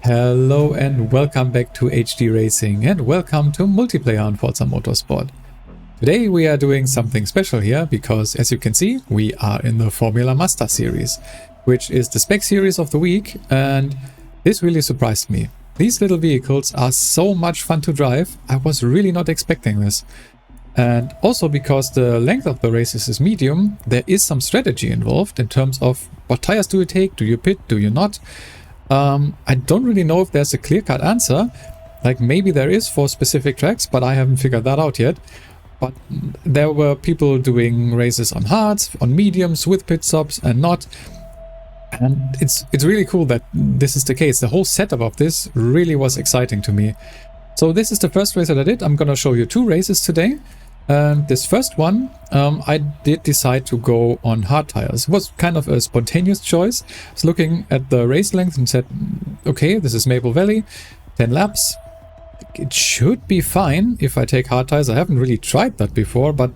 Hello and welcome back to HD Racing and welcome to multiplayer on Forza Motorsport. Today we are doing something special here because, as you can see, we are in the Formula Mazda Series, which is the spec series of the week, and this really surprised me. These little vehicles are so much fun to drive. I was really not expecting this. And also because the length of the races is medium, there is some strategy involved in terms of what tires do you take, do you pit, do you not? I don't really know if there's a clear-cut answer. Like, maybe there is for specific tracks, but I haven't figured that out yet. But there were people doing races on hards, on mediums, with pit stops and not. And it's really cool that this is the case. The whole setup of this really was exciting to me. So this is the first race that I did. I'm gonna show you two races today. This first one, I did decide to go on hard tires. It was kind of a spontaneous choice. I was looking at the race length and said, okay, this is Maple Valley, 10 laps. It should be fine if I take hard tires. I haven't really tried that before, but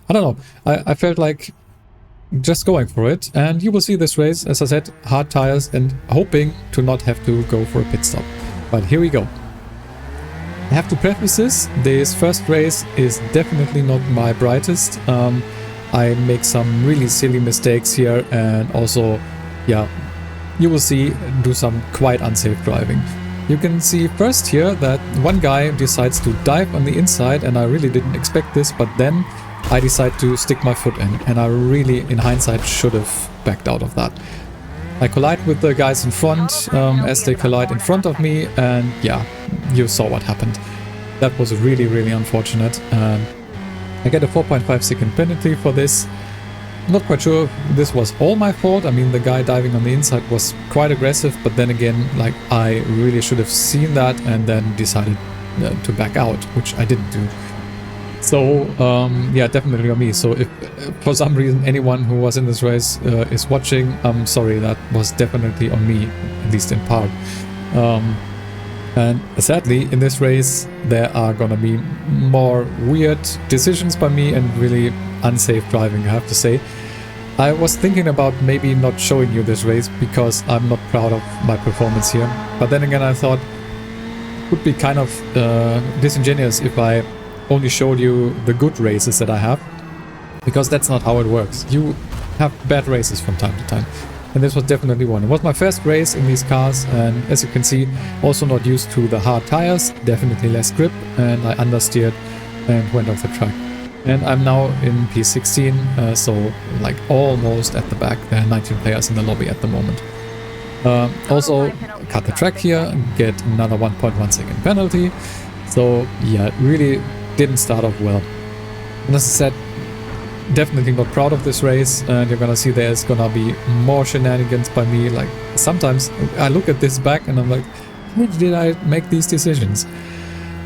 I don't know. I felt like just going for it. And you will see this race, as I said, hard tires and hoping to not have to go for a pit stop. But here we go. I have to preface this first race is definitely not my brightest. I make some really silly mistakes here and also, yeah, you will see, do some quite unsafe driving. You can see first here that one guy decides to dive on the inside, and I really didn't expect this, but then I decide to stick my foot in, and I really, in hindsight, should have backed out of that. I collide with the guys in front as they collide in front of me, and yeah, you saw what happened. That was really, really unfortunate. I get a 4.5 second penalty for this. Not quite sure if this was all my fault. I mean, the guy diving on the inside was quite aggressive, but then again, like, I really should have seen that and then decided to back out, which I didn't do. So, yeah, definitely on me. So if for some reason anyone who was in this race is watching, I'm sorry, that was definitely on me, at least in part. And sadly, in this race, there are gonna be more weird decisions by me and really unsafe driving, I have to say. I was thinking about maybe not showing you this race because I'm not proud of my performance here. But then again, I thought it would be kind of disingenuous if I only showed you the good races that I have, because that's not how it works. You have bad races from time to time, and this was definitely one. It was my first race in these cars, and as you can see, also not used to the hard tires, definitely less grip, and I understeered and went off the track. And I'm now in P16, so like almost at the back. There are 19 players in the lobby at the moment. Also cut the track here, get another 1.1 second penalty. So yeah, really didn't start off well. And as I said, definitely not proud of this race, and you're gonna see there's gonna be more shenanigans by me. Like, sometimes I look at this back and I'm like, how did I make these decisions?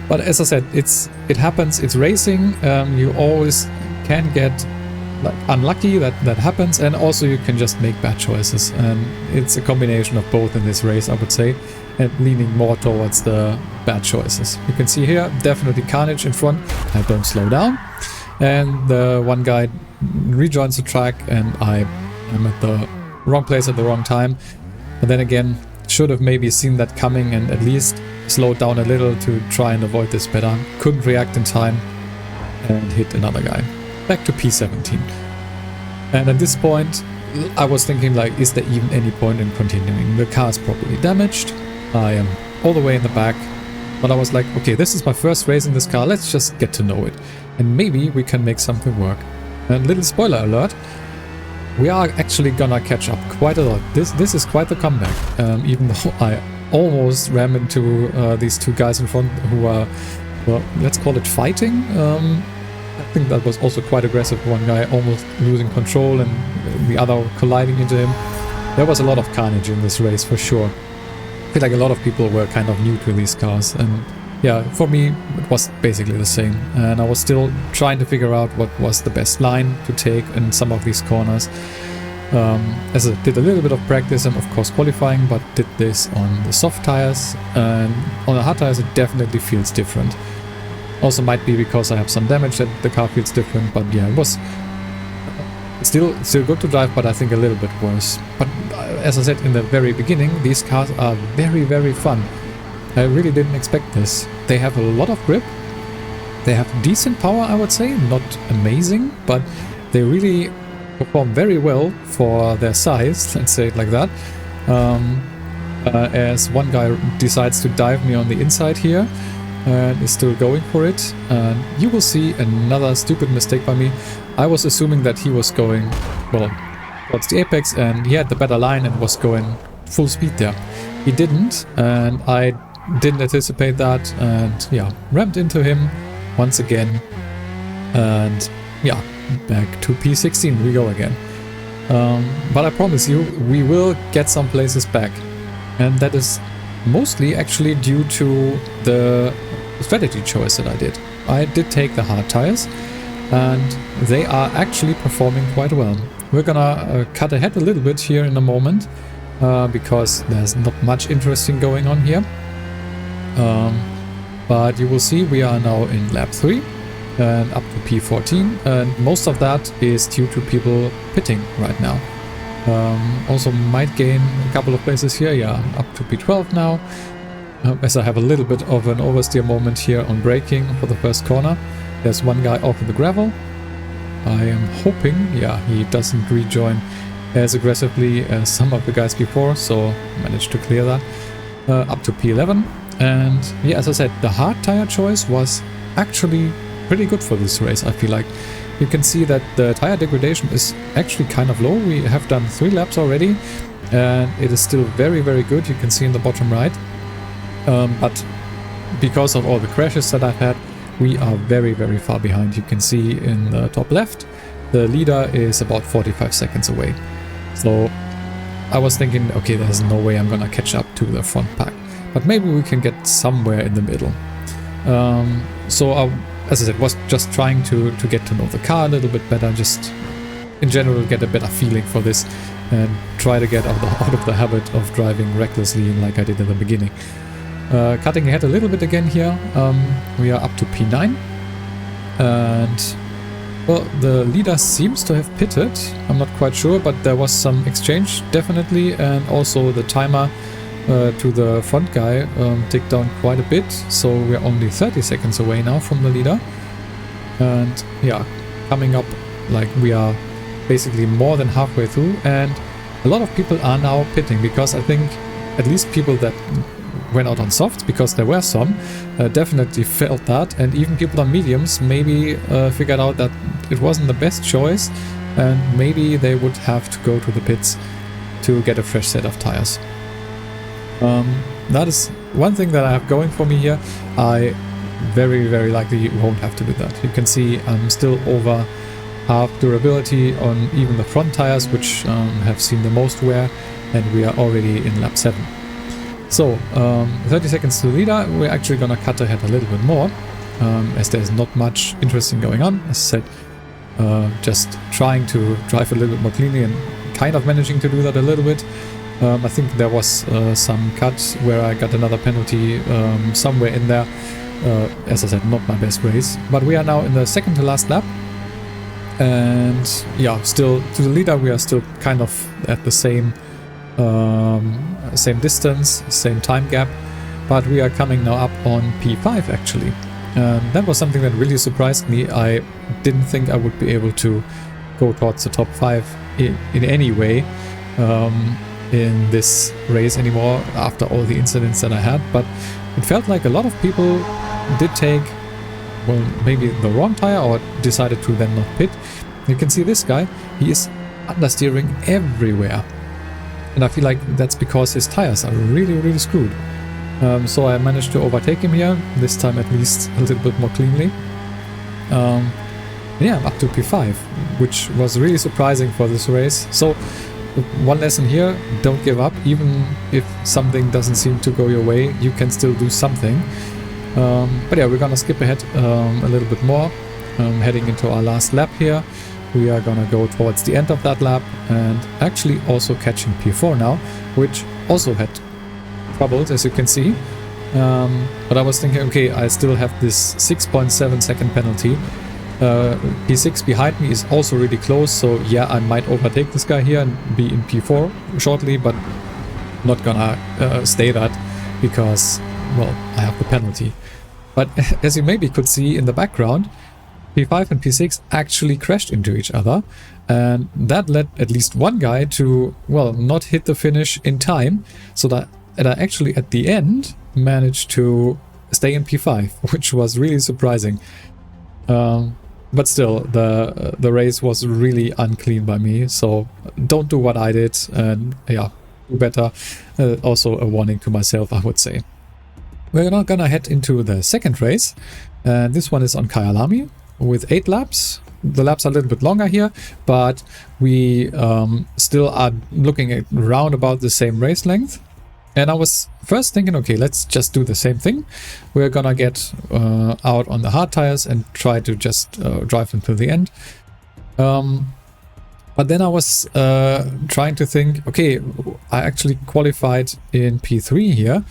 But as I said, it happens, it's racing. You always can get like unlucky, that happens, and also you can just make bad choices, and it's a combination of both in this race, I would say, and leaning more towards the bad choices. You can see here, definitely carnage in front. I don't slow down, and the one guy rejoins the track, and I am at the wrong place at the wrong time. But then again, should have maybe seen that coming and at least slowed down a little to try and avoid this better. Couldn't react in time and hit another guy. Back to P17. And at this point, I was thinking, like, is there even any point in continuing? The car is properly damaged. I am all the way in the back. But I was like, okay, this is my first race in this car. Let's just get to know it. And maybe we can make something work. And little spoiler alert, we are actually gonna catch up quite a lot. This is quite the comeback. Even though I almost ran into these two guys in front who are, well, let's call it fighting. I think that was also quite aggressive. One guy almost losing control and the other colliding into him. There was a lot of carnage in this race for sure. I feel like a lot of people were kind of new to these cars, and yeah, for me it was basically the same. And I was still trying to figure out what was the best line to take in some of these corners. As I did a little bit of practice and of course qualifying, but did this on the soft tires, and on the hard tires it definitely feels different. Also might be because I have some damage that the car feels different, but yeah, it was still good to drive, but I think a little bit worse. But as I said in the very beginning, these cars are very, very fun. I really didn't expect this. They have a lot of grip. They have decent power, I would say. Not amazing, but they really perform very well for their size, let's say it like that. As one guy decides to dive me on the inside here and is still going for it. And you will see another stupid mistake by me. I was assuming that he was going, well, towards the apex, and he had the better line and was going full speed there. He didn't, and I didn't anticipate that, and yeah, rammed into him once again, and yeah, back to P16 we go again. But I promise you, we will get some places back, and that is mostly actually due to the strategy choice that I did. I did take the hard tires, and they are actually performing quite well. We're gonna cut ahead a little bit here in a moment, because there's not much interesting going on here. But you will see we are now in lap 3 and up to P14, and most of that is due to people pitting right now. Also might gain a couple of places here, yeah, up to P12 now, as I have a little bit of an oversteer moment here on braking for the first corner. There's one guy off of the gravel. I am hoping, yeah, he doesn't rejoin as aggressively as some of the guys before, so managed to clear that. Up to P11. And yeah, as I said, the hard tire choice was actually pretty good for this race, I feel like. You can see that the tire degradation is actually kind of low. We have done 3 laps already, and it is still very, very good. You can see in the bottom right. But because of all the crashes that I've had, we are very, very far behind. You can see in the top left, the leader is about 45 seconds away. So I was thinking, okay, there's no way I'm gonna catch up to the front pack. But maybe we can get somewhere in the middle. As I said, was just trying to get to know the car a little bit better, just in general get a better feeling for this, and try to get out of the habit of driving recklessly like I did in the beginning. Cutting ahead a little bit again here, we are up to P9, and well, the leader seems to have pitted. I'm not quite sure, but there was some exchange definitely, and also the timer to the front guy ticked down quite a bit, so we're only 30 seconds away now from the leader. And yeah, coming up, like we are basically more than halfway through, and a lot of people are now pitting, because I think at least people that went out on softs, because there were some, definitely felt that, and even people on mediums maybe figured out that it wasn't the best choice, and maybe they would have to go to the pits to get a fresh set of tires. That is one thing that I have going for me here. I very, very likely won't have to do that. You can see I'm still over half durability on even the front tires, which have seen the most wear, and we are already in lap 7. So 30 seconds to the leader. We're actually gonna cut ahead a little bit more, as there's not much interesting going on. As I said, just trying to drive a little bit more cleanly and kind of managing to do that a little bit. I think there was some cuts where I got another penalty somewhere in there. As I said, not my best race. But we are now in the second to last lap. And yeah, still to the leader, we are still kind of at the same distance, same time gap. But we are coming now up on P5 actually. That was something that really surprised me. I didn't think I would be able to go towards the top 5 in any way. In this race anymore after all the incidents that I had, but it felt like a lot of people did take, well, maybe the wrong tire, or decided to then not pit. You can see this guy, he is understeering everywhere, and I feel like that's because his tires are really, really screwed. So I managed to overtake him here, this time at least a little bit more cleanly. Yeah, up to P5, which was really surprising for this race. So one lesson here, don't give up. Even if something doesn't seem to go your way, you can still do something. But yeah, we're gonna skip ahead a little bit more, heading into our last lap here. We are gonna go towards the end of that lap, and actually also catching P4 now, which also had troubles, as you can see. But I was thinking, okay, I still have this 6.7 second penalty, P6 behind me is also really close, so yeah, I might overtake this guy here and be in P4 shortly, but not gonna stay that because, well, I have the penalty. But as you maybe could see in the background, P5 and P6 actually crashed into each other, and that led at least one guy to, well, not hit the finish in time, so that I actually at the end managed to stay in P5, which was really surprising. But still, the race was really unclean by me, so don't do what I did, and yeah, do better. Also a warning to myself, I would say. We're now gonna head into the second race, and this one is on Kyalami with 8 laps. The laps are a little bit longer here, but we still are looking at round about the same race length. And I was first thinking, okay, let's just do the same thing. We're gonna get out on the hard tires and try to just drive them to the end. But then I was trying to think, okay, I actually qualified in P3 here.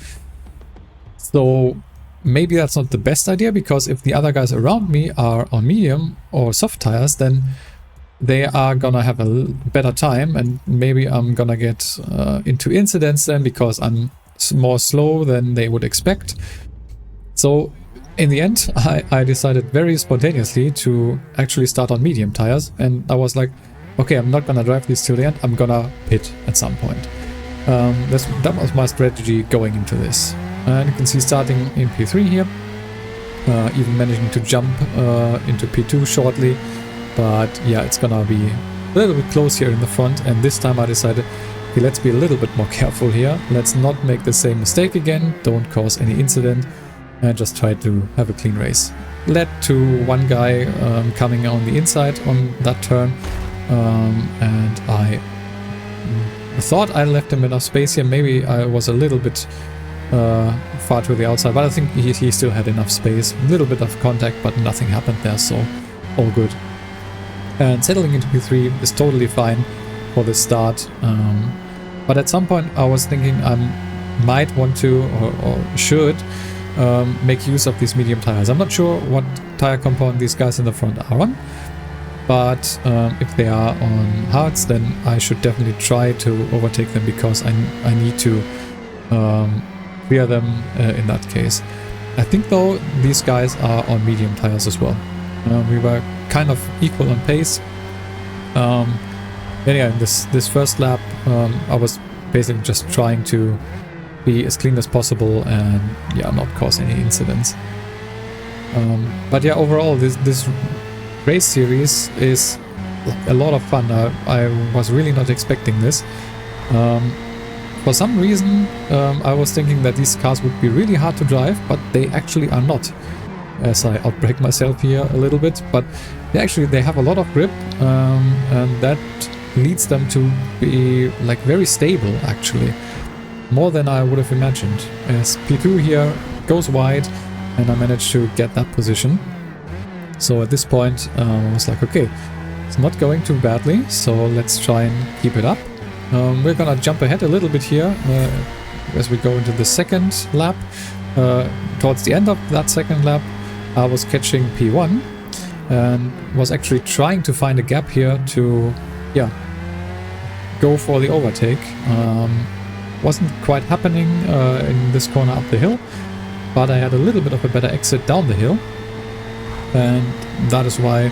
So maybe that's not the best idea, because if the other guys around me are on medium or soft tires, then they are gonna have a better time, and maybe I'm gonna get into incidents then because I'm more slow than they would expect. So in the end, I decided very spontaneously to actually start on medium tires, and I was like, okay, I'm not gonna drive these till the end, I'm gonna pit at some point. That was my strategy going into this. And you can see starting in P3 here, even managing to jump into P2 shortly. But yeah, it's gonna be a little bit close here in the front, and this time I decided, okay, let's be a little bit more careful here. Let's not make the same mistake again, don't cause any incident, and just try to have a clean race. Led to one guy coming on the inside on that turn, and I thought I left him enough space here. Maybe I was a little bit far to the outside, but I think he still had enough space. A little bit of contact, but nothing happened there, so all good. And settling into P3 is totally fine for the start. But at some point I was thinking I might want to or should make use of these medium tires. I'm not sure what tire compound these guys in the front are on, but if they are on hards, then I should definitely try to overtake them, because I need to clear them in that case. I think though these guys are on medium tires as well. We were kind of equal on pace. Anyway, this first lap I was basically just trying to be as clean as possible and yeah, not cause any incidents. But yeah, overall this race series is a lot of fun. I was really not expecting this. For some reason I was thinking that these cars would be really hard to drive, but they actually are not. As I outbrake myself here a little bit, but they have a lot of grip, and that leads them to be like very stable, actually, more than I would have imagined. As P2 here goes wide, and I managed to get that position. So at this point I was like, okay, it's not going too badly, so let's try and keep it up. We're gonna jump ahead a little bit here as we go into the second lap. Towards the end of that second lap, I was catching P1 and was actually trying to find a gap here to, yeah, go for the overtake. Wasn't quite happening in this corner up the hill, but I had a little bit of a better exit down the hill, and that is why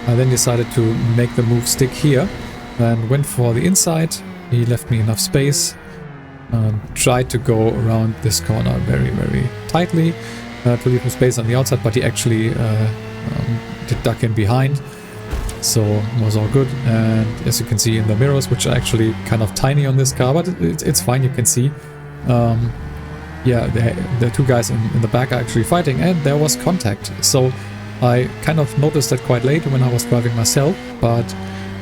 I then decided to make the move stick here and went for the inside. He left me enough space, tried to go around this corner very, very tightly to leave him space on the outside, but he actually did duck in behind, so it was all good. And as you can see in the mirrors, which are actually kind of tiny on this car, but it's fine, you can see. Yeah, the two guys in the back are actually fighting, and there was contact. So I kind of noticed that quite late when I was driving myself, but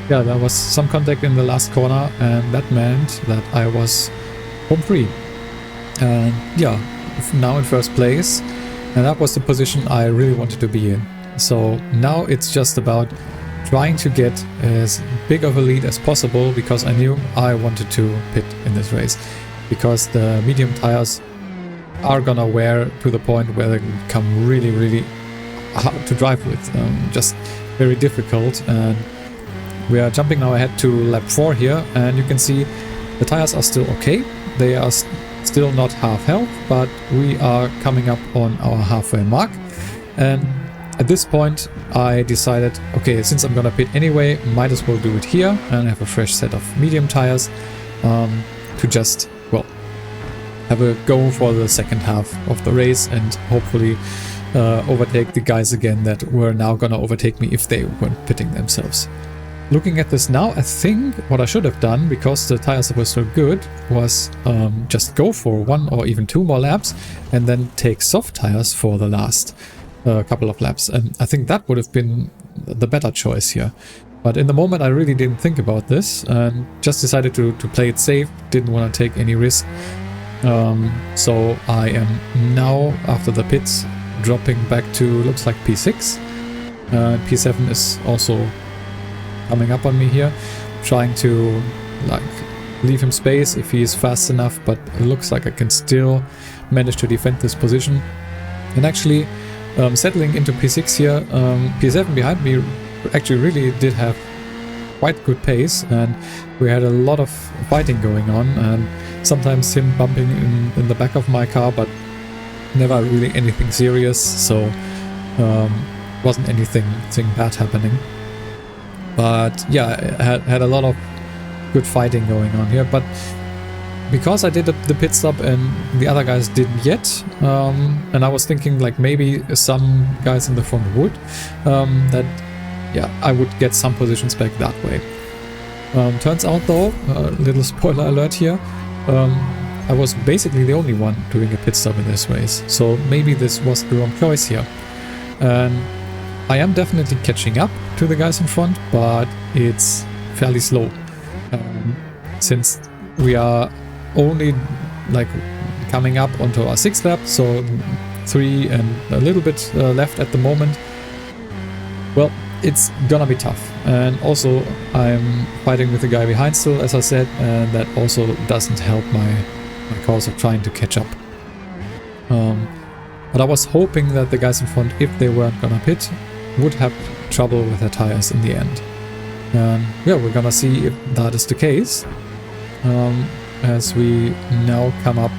yeah, there was some contact in the last corner, and that meant that I was home free. And yeah, now in first place, and that was the position I really wanted to be in. So now it's just about trying to get as big of a lead as possible, because I knew I wanted to pit in this race, because the medium tires are gonna wear to the point where they become really, really hard to drive with, just very difficult. And we are jumping now ahead to lap 4 here, and you can see the tires are still okay. They are still not half health, but we are coming up on our halfway mark. And at this point I decided, okay, since I'm gonna pit anyway, might as well do it here and have a fresh set of medium tires to just, well, have a go for the second half of the race and hopefully overtake the guys again that were now gonna overtake me if they weren't pitting themselves. Looking at this now, I think what I should have done, because the tires were so good, was just go for 1 or even 2 more laps and then take soft tires for the last couple of laps. And I think that would have been the better choice here. But in the moment I really didn't think about this and just decided to play it safe, didn't want to take any risk. So I am now, after the pits, dropping back to, looks like P6. P7 is also coming up on me here, trying to like leave him space if he is fast enough, but it looks like I can still manage to defend this position. And actually settling into P6 here, P7 behind me actually really did have quite good pace, and we had a lot of fighting going on, and sometimes him bumping in the back of my car, but never really anything serious, so wasn't anything bad happening. But yeah, I had a lot of good fighting going on here. But because I did the pit stop and the other guys didn't yet, and I was thinking like maybe some guys in the front would, that yeah, I would get some positions back that way. Turns out though, little spoiler alert here, I was basically the only one doing a pit stop in this race. So maybe this was the wrong choice here. And I am definitely catching up to the guys in front, but it's fairly slow. Since we are only like coming up onto our 6th lap, so 3 and a little bit left at the moment, well, it's gonna be tough. And also I'm fighting with the guy behind still, as I said, and that also doesn't help my cause of trying to catch up. But I was hoping that the guys in front, if they weren't gonna pit, would have trouble with their tires in the end. And yeah, we're gonna see if that is the case, as we now come up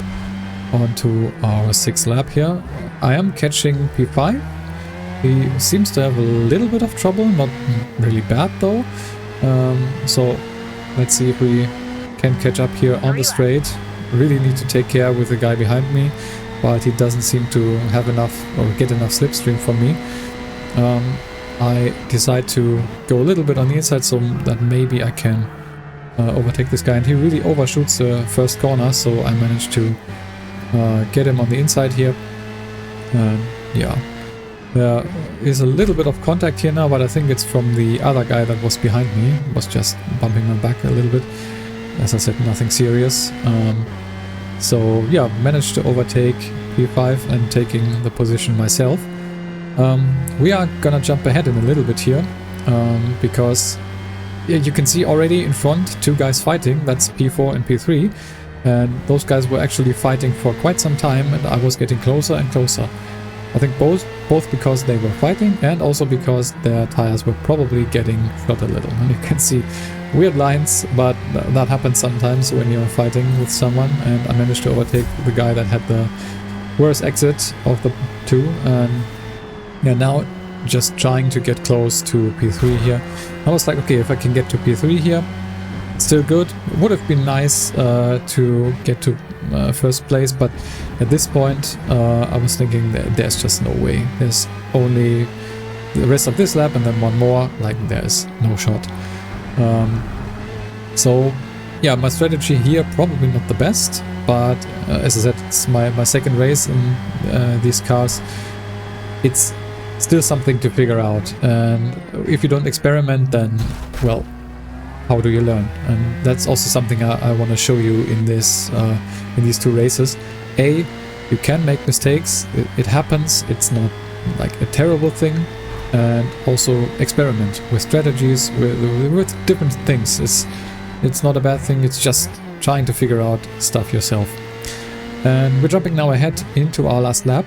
onto our 6th lap here. I am catching P5. He seems to have a little bit of trouble, not really bad though. So let's see if we can catch up here on the straight. Really need to take care with the guy behind me, but he doesn't seem to have enough or get enough slipstream from me. I decide to go a little bit on the inside so that maybe I can overtake this guy, and he really overshoots the first corner, so I managed to get him on the inside here. Yeah, there is a little bit of contact here now, but I think it's from the other guy that was behind me, was just bumping my back a little bit. As I said, nothing serious. So yeah, managed to overtake P5 and taking the position myself. We are gonna jump ahead in a little bit here, because you can see already in front 2 guys fighting. That's P4 and P3, and those guys were actually fighting for quite some time, and I was getting closer and closer. I think both because they were fighting and also because their tires were probably getting shot a little. And you can see weird lines, but that happens sometimes when you're fighting with someone, and I managed to overtake the guy that had the worst exit of the 2, and yeah, now just trying to get close to P3 here. I was like, okay, if I can get to P3 here, still good. Would have been nice to get to first place, but at this point I was thinking that there's just no way. There's only the rest of this lap and then one more, like there's no shot. So yeah, my strategy here probably not the best, but as I said, it's my second race in these cars. It's still something to figure out, and if you don't experiment, then well, how do you learn? And that's also something I want to show you in this in these 2 races. You can make mistakes, it happens, it's not like a terrible thing, and also experiment with strategies, with different things. It's not a bad thing, it's just trying to figure out stuff yourself. And we're jumping now ahead into our last lap.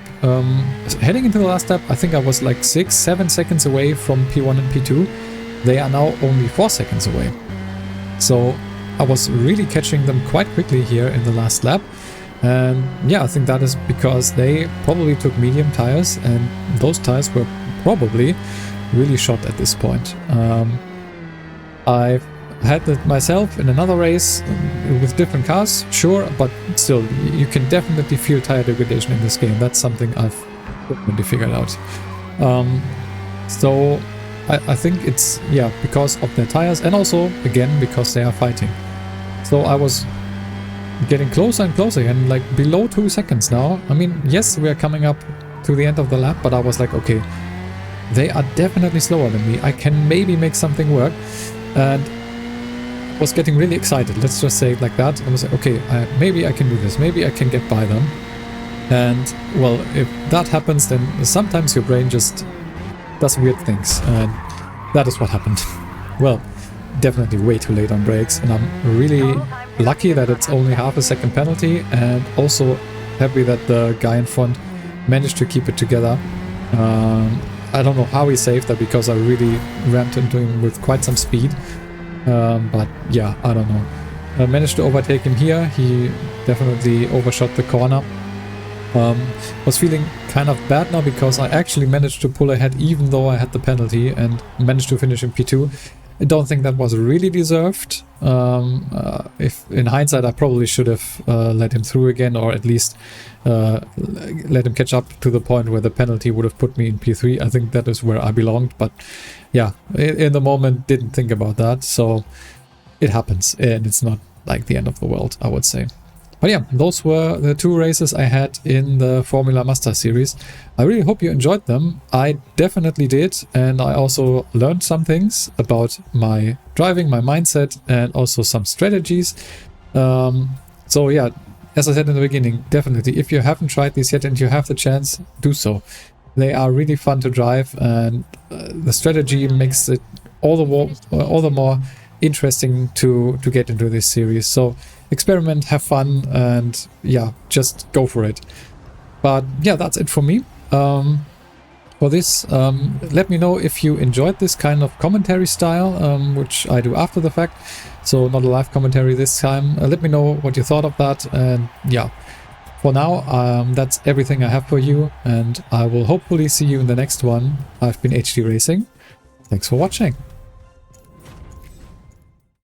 Heading into the last lap, I think I was like 6-7 seconds away from P1 and P2. They are now only 4 seconds away. So I was really catching them quite quickly here in the last lap. And yeah, I think that is because they probably took medium tires, and those tires were probably really shot at this point. I've had it myself in another race with different cars, sure, but still, you can definitely feel tire degradation in this game. That's something I've definitely figured out. So I think it's, yeah, because of their tires, and also, again, because they are fighting. So I was getting closer and closer, and like below 2 seconds now. I mean, yes, we are coming up to the end of the lap, but I was like, okay, they are definitely slower than me. I can maybe make something work. And was getting really excited, let's just say it like that. I was like, okay, maybe I can do this, maybe I can get by them. And well, if that happens, then sometimes your brain just does weird things, and that is what happened. Well, definitely way too late on brakes, and I'm really lucky that it's only half a second penalty, and also happy that the guy in front managed to keep it together. I don't know how he saved that, because I really rammed into him with quite some speed. But yeah, I don't know. I managed to overtake him here. He definitely overshot the corner. Was feeling kind of bad now, because I actually managed to pull ahead even though I had the penalty, and managed to finish in P2. I don't think that was really deserved. If in hindsight, I probably should have let him through again, or at least let him catch up to the point where the penalty would have put me in P3. I think that is where I belonged, but yeah, in the moment didn't think about that, so it happens, and it's not like the end of the world, I would say. But yeah, those were the 2 races I had in the Formula Mazda series. I really hope you enjoyed them. I definitely did, and I also learned some things about my driving, my mindset, and also some strategies. So yeah, as I said in the beginning, definitely, if you haven't tried these yet and you have the chance, do so. They are really fun to drive, and the strategy makes it all the more interesting to get into this series. So experiment, have fun, and yeah, just go for it. But yeah, that's it for me. For this, let me know if you enjoyed this kind of commentary style, which I do after the fact. So not a live commentary this time. Let me know what you thought of that, and yeah. For now, that's everything I have for you, and I will hopefully see you in the next one. I've been HD Racing. Thanks for watching.